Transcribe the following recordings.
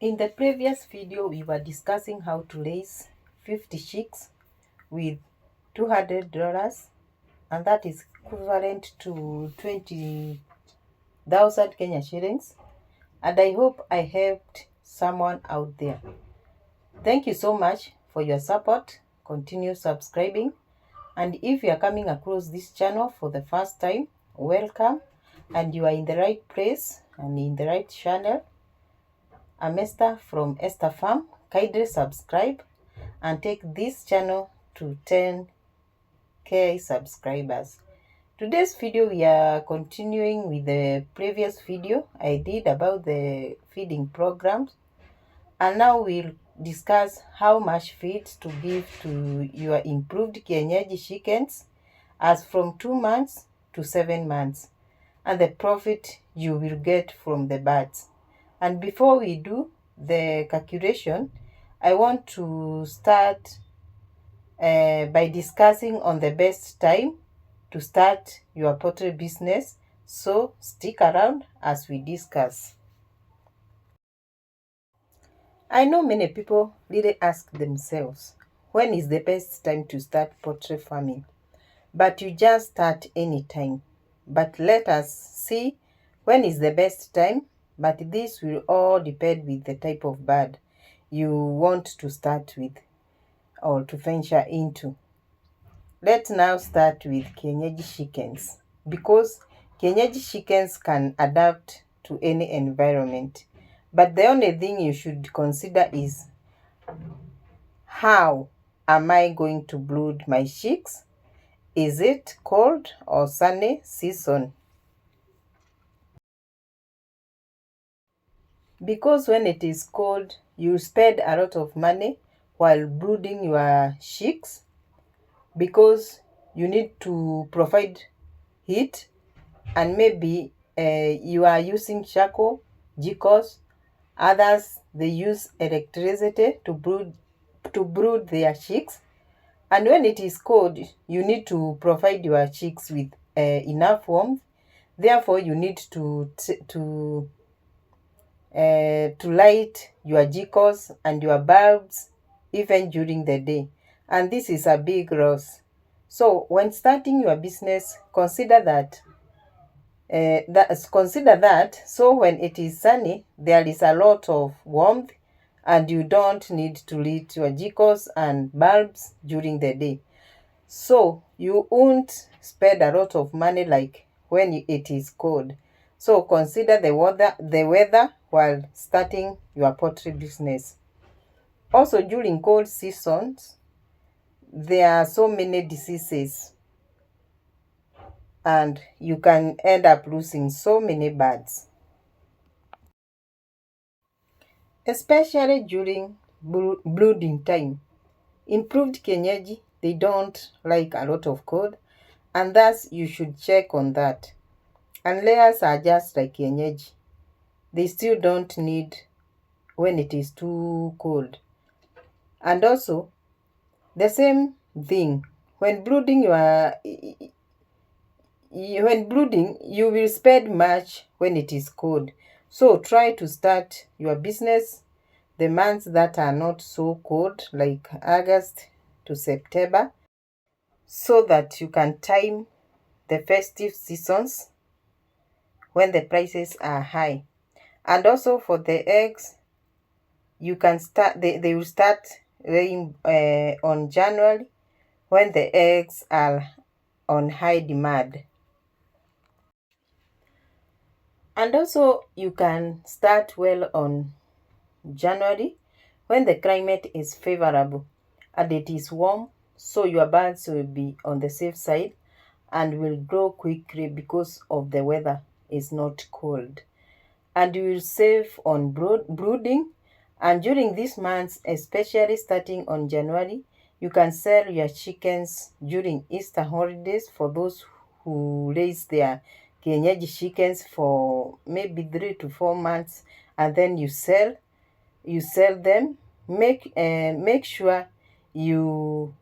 In the previous video, we were discussing how to raise 50 chicks with $200, and that is equivalent to 20,000 Kenya shillings. And I hope I helped someone out there. Thank you so much for your support. Continue subscribing. And if you are coming across this channel for the first time, welcome. And you are in the right place and in the right channel. I'm Esther from Esther Farm. Kindly subscribe and take this channel to 10k subscribers. Today's video, we are continuing with the previous video I did about the feeding programs, and now we'll discuss how much feed to give to your improved kienyeji chickens as from 2 months to 7 months, and the profit you will get from the birds. And before we do the calculation, I want to start by discussing on the best time to start your poultry business. So stick around as we discuss. I know many people really ask themselves, when is the best time to start poultry farming? But you just start anytime. But let us see when is the best time. But this will all depend with the type of bird you want to start with or to venture into. Let's now start with kienyeji chickens, because kienyeji chickens can adapt to any environment. But the only thing you should consider is, how am I going to brood my chicks? Is it cold or sunny season? Because when it is cold, you spend a lot of money while brooding your chicks, because you need to provide heat, and maybe you are using charcoal, jikos. Others, they use electricity to brood their chicks. And when it is cold, you need to provide your chicks with enough warmth. Therefore, you need to light your jikos and your bulbs even during the day. And this is a big loss. So when starting your business, consider that. So when it is sunny, there is a lot of warmth, and you don't need to light your jikos and bulbs during the day. So you won't spend a lot of money like when it is cold. So consider the weather while starting your poultry business. Also, during cold seasons, there are so many diseases, and you can end up losing so many birds. Especially during brooding time. Improved kienyeji, they don't like a lot of cold, and thus you should check on that. And layers are just like kienyeji. They still don't need when it is too cold. And also, the same thing, when brooding you will spend much when it is cold. So try to start your business the months that are not so cold, like August to September, so that you can time the festive seasons when the prices are high. And also for the eggs, you can start, they will start laying on January, when the eggs are on high demand. And also you can start well on January, when the climate is favorable and it is warm, so your birds will be on the safe side and will grow quickly because of the weather is not cold. And you will save on brooding. And during these months, especially starting on January, you can sell your chickens during Easter holidays for those who raise their kienyeji chickens for maybe 3 to 4 months, and then you sell them. Make sure you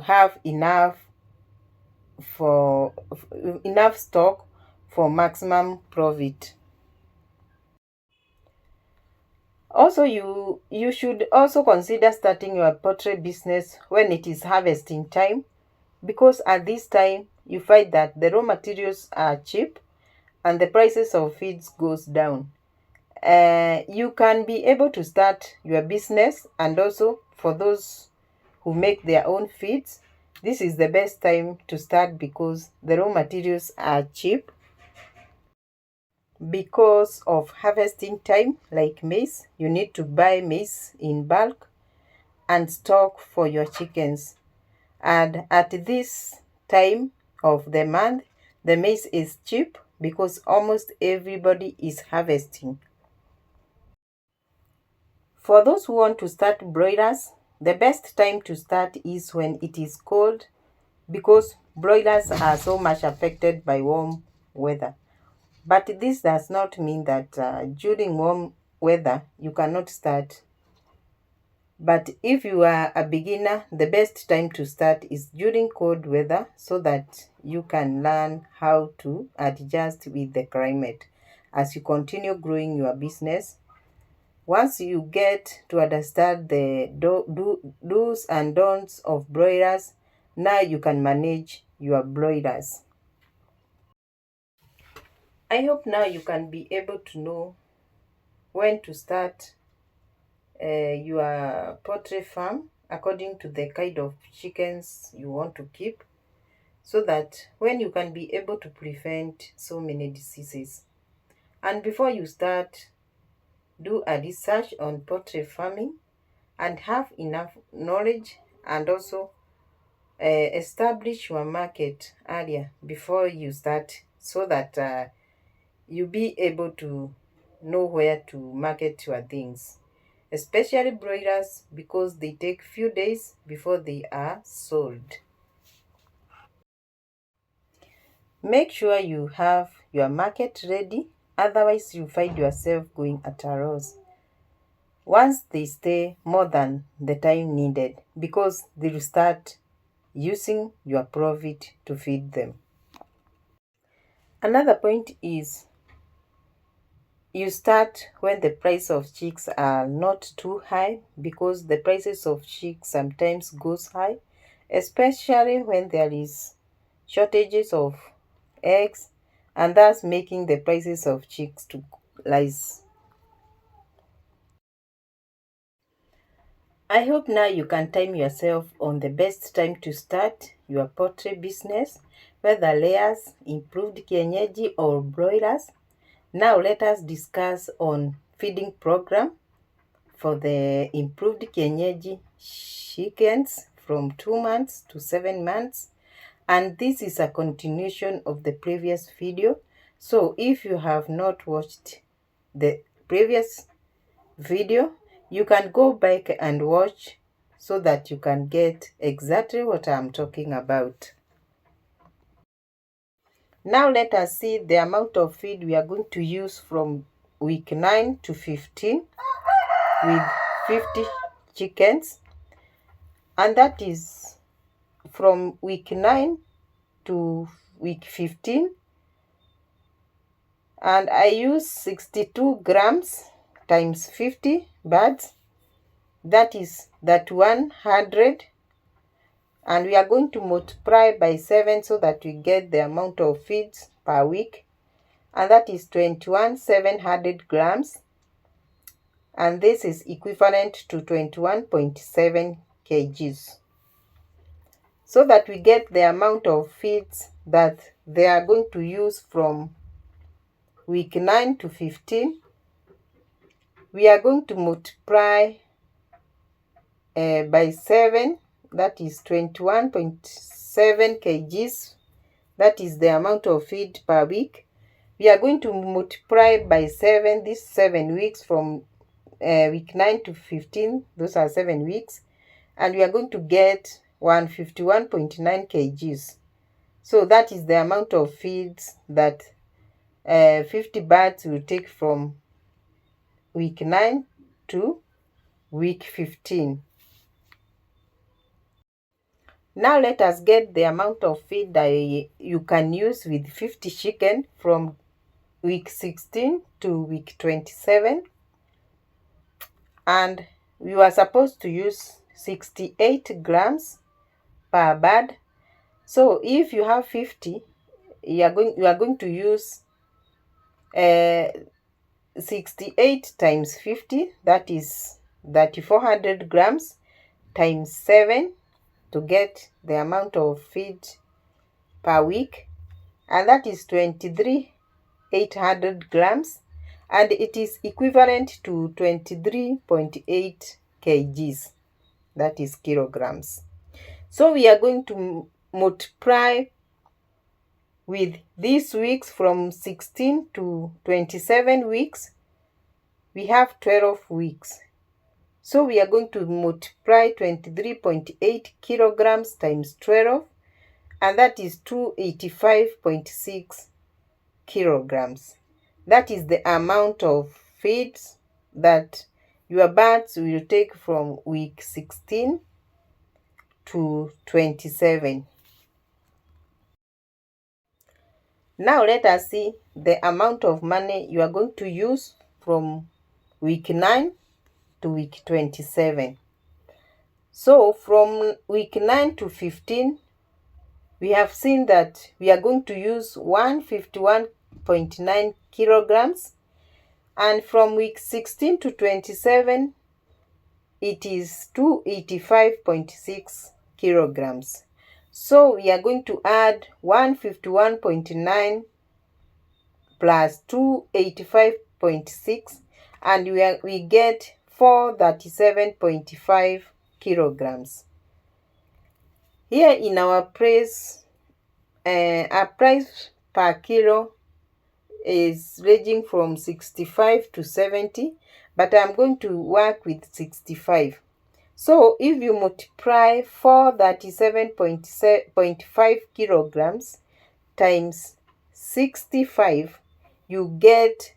have enough stock for maximum profit. Also, you should also consider starting your poultry business when it is harvesting time, because at this time you find that the raw materials are cheap and the prices of feeds goes down. You can be able to start your business, and also for those who make their own feeds, this is the best time to start because the raw materials are cheap. Because of harvesting time, like maize, you need to buy maize in bulk and stock for your chickens. And at this time of the month, the maize is cheap because almost everybody is harvesting. For those who want to start broilers, the best time to start is when it is cold, because broilers are so much affected by warm weather. But this does not mean that during warm weather you cannot start. But if you are a beginner, the best time to start is during cold weather, so that you can learn how to adjust with the climate as you continue growing your business. Once you get to understand the do's and don'ts of broilers, now you can manage your broilers. I hope now you can be able to know when to start your poultry farm according to the kind of chickens you want to keep, so that when you can be able to prevent so many diseases. And before you start, do a research on poultry farming and have enough knowledge, and also establish your market area before you start, so that you'll be able to know where to market your things, especially broilers, because they take few days before they are sold. Make sure you have your market ready, otherwise you find yourself going at a loss once they stay more than the time needed, because they will start using your profit to feed them. Another point is you start when the price of chicks are not too high, because the prices of chicks sometimes goes high, especially when there is shortages of eggs, and thus making the prices of chicks to rise. I hope now you can time yourself on the best time to start your poultry business, whether layers, improved kienyeji or broilers. Now let us discuss on feeding program for the improved kienyeji chickens from 2 months to 7 months. And this is a continuation of the previous video. So if you have not watched the previous video, you can go back and watch, so that you can get exactly what I'm talking about. Now let us see the amount of feed we are going to use from week 9 to 15 with 50 chickens, and that is from week 9 to week 15, and I use 62 grams times 50 birds, that is that 100, and we are going to multiply by 7 so that we get the amount of feeds per week, and that is 21,700 grams, and this is equivalent to 21.7 kgs, so that we get the amount of feeds that they are going to use from week 9 to 15. We are going to multiply by 7, that is 21.7 kgs, that is the amount of feed per week. We are going to multiply by 7 these 7 weeks from week 9 to 15, those are 7 weeks, and we are going to get 151.9 kgs. So that is the amount of feeds that 50 birds will take from week 9 to week 15. Now let us get the amount of feed that you can use with 50 chicken from week 16 to week 27. and you are supposed to use 68 grams per bird. So if you have 50, you are going to use 68 times 50, that is 3400 grams, times 7 to get the amount of feed per week, and that is 23,800 grams, and it is equivalent to 23.8 kgs, that is kilograms. So we are going to multiply with these weeks from 16 to 27 weeks. We have 12 weeks. So we are going to multiply 23.8 kilograms times 12, and that is 285.6 kilograms. That is the amount of feed that your birds will take from week 16 to 27. Now let us see the amount of money you are going to use from week 9 to week 27. So from week 9 to 15, we have seen that we are going to use 151.9 kilograms, and from week 16 to 27, it is 285.6 kilograms. So we are going to add 151.9 plus 285.6, and we get 437.5 kilograms. Here in our price, our price per kilo is ranging from 65 to 70, but I'm going to work with 65. So if you multiply 437.5 kilograms times 65, you get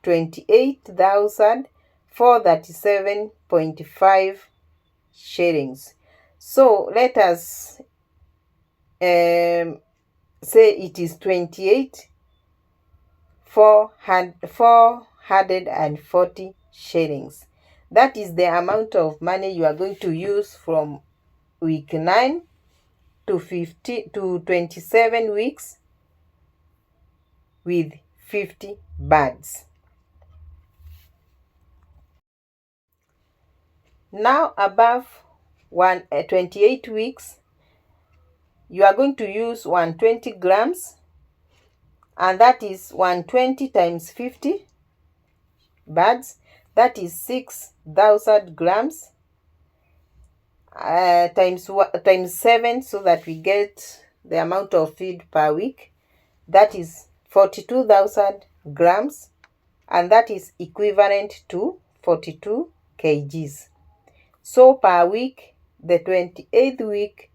28,437.5 shillings. So let us say it is 28,440 shillings. That is the amount of money you are going to use from week 9 to 27 weeks with 50 birds. Now above 28 weeks, you are going to use 120 grams, and that is 120 times 50 birds, that is 6,000 grams, times 7, so that we get the amount of feed per week, that is 42,000 grams, and that is equivalent to 42 kgs. So per week, the 28th week,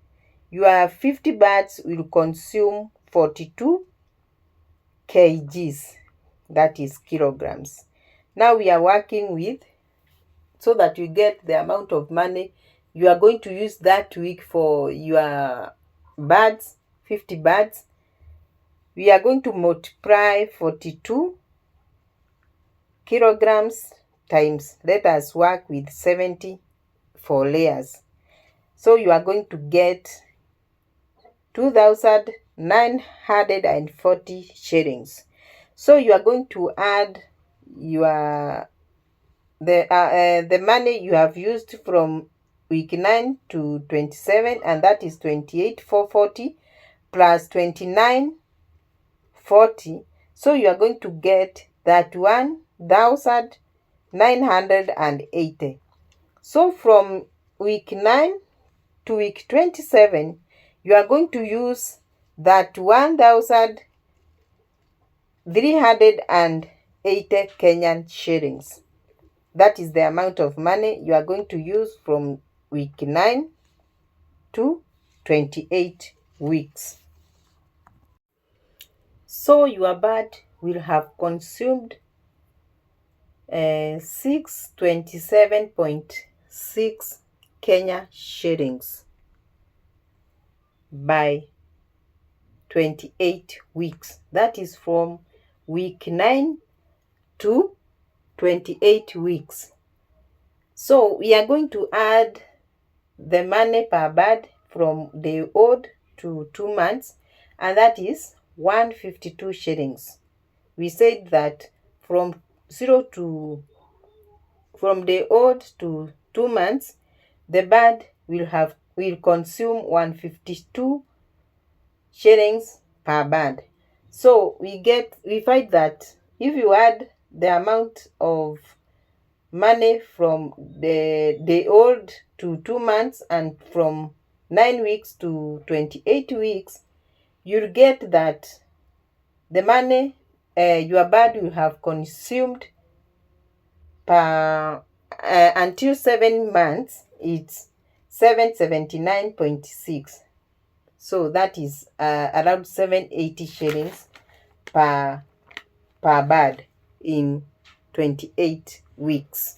your 50 birds will consume 42 kgs, that is kilograms. Now we are working with, so that you get the amount of money you are going to use that week for your birds, 50 birds. We are going to multiply 42 kilograms times, let us work with 70 for layers. So you are going to get 2,940 shillings. So you are going to add the money you have used from week 9 to 27, and that is 28,440 plus 29,040. So you are going to get that 1,980. So from week 9 to week 27, you are going to use that 1,380 Kenyan shillings. That is the amount of money you are going to use from week 9 to 28 weeks. So your bird will have consumed 627.6 Kenya shillings by 28 weeks. That is from week 9 to 28 weeks. So we are going to add the money per bird from day old to 2 months, and that is 152 shillings. We said that from day old to 2 months, the bird will consume 152 shillings per bird. So we find that if you add the amount of money from the day old to 2 months and from 9 weeks to 28 weeks, you'll get that the money your bird will have consumed per until 7 months, it's 779.6. So that is around 780 shillings per bird in 28 weeks.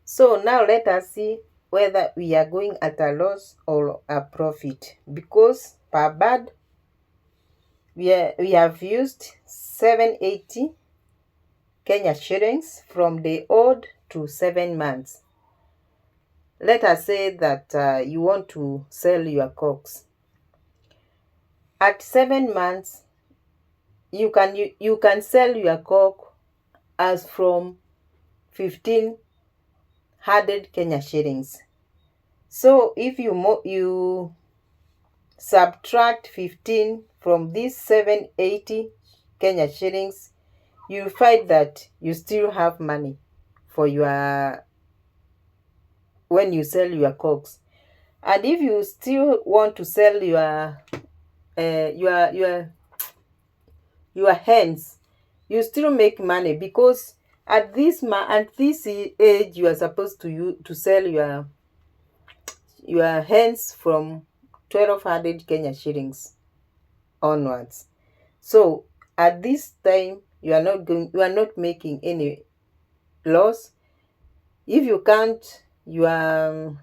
So now let us see whether we are going at a loss or a profit, because per bird we have used 780 Kenya shillings from day old to 7 months. Let us say that you want to sell your cocks. At 7 months, you can sell your cock as from 1500 Kenya shillings. So if you subtract 15 from these 780 Kenya shillings, you find that you still have money for when you sell your cocks. And if you still want to sell your hens, you still make money, because at this age you are supposed to sell your hens from 1200 Kenya shillings onwards. So at this time you are not making any loss. If you count your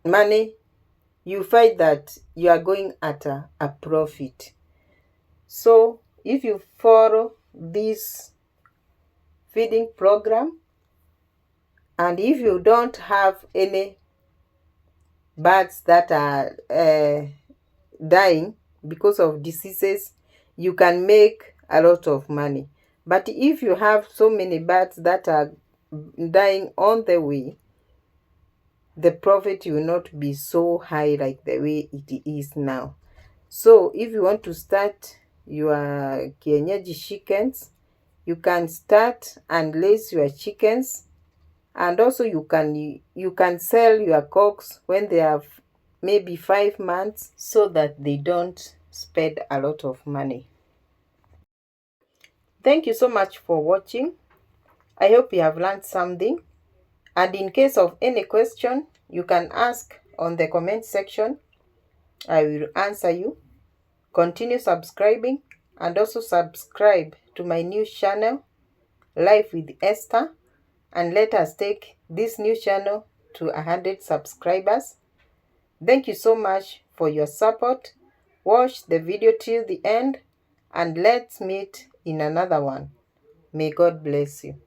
money, you find that you are going at a profit. So if you follow this feeding program, and if you don't have any birds that are dying because of diseases, you can make a lot of money. But if you have so many birds that are dying on the way, the profit will not be so high like the way it is now. So if you want to start your kienyeji chickens, you can start and raise your chickens, and also you can sell your cocks when they have maybe 5 months, so that they don't spend a lot of money. Thank you so much for watching. I hope you have learned something, and in case of any question, you can ask on the comment section. I will answer you. Continue subscribing, and also subscribe to my new channel, Life with Esther, and let us take this new channel to 100 subscribers. Thank you so much for your support. Watch the video till the end, and let's meet in another one. May God bless you.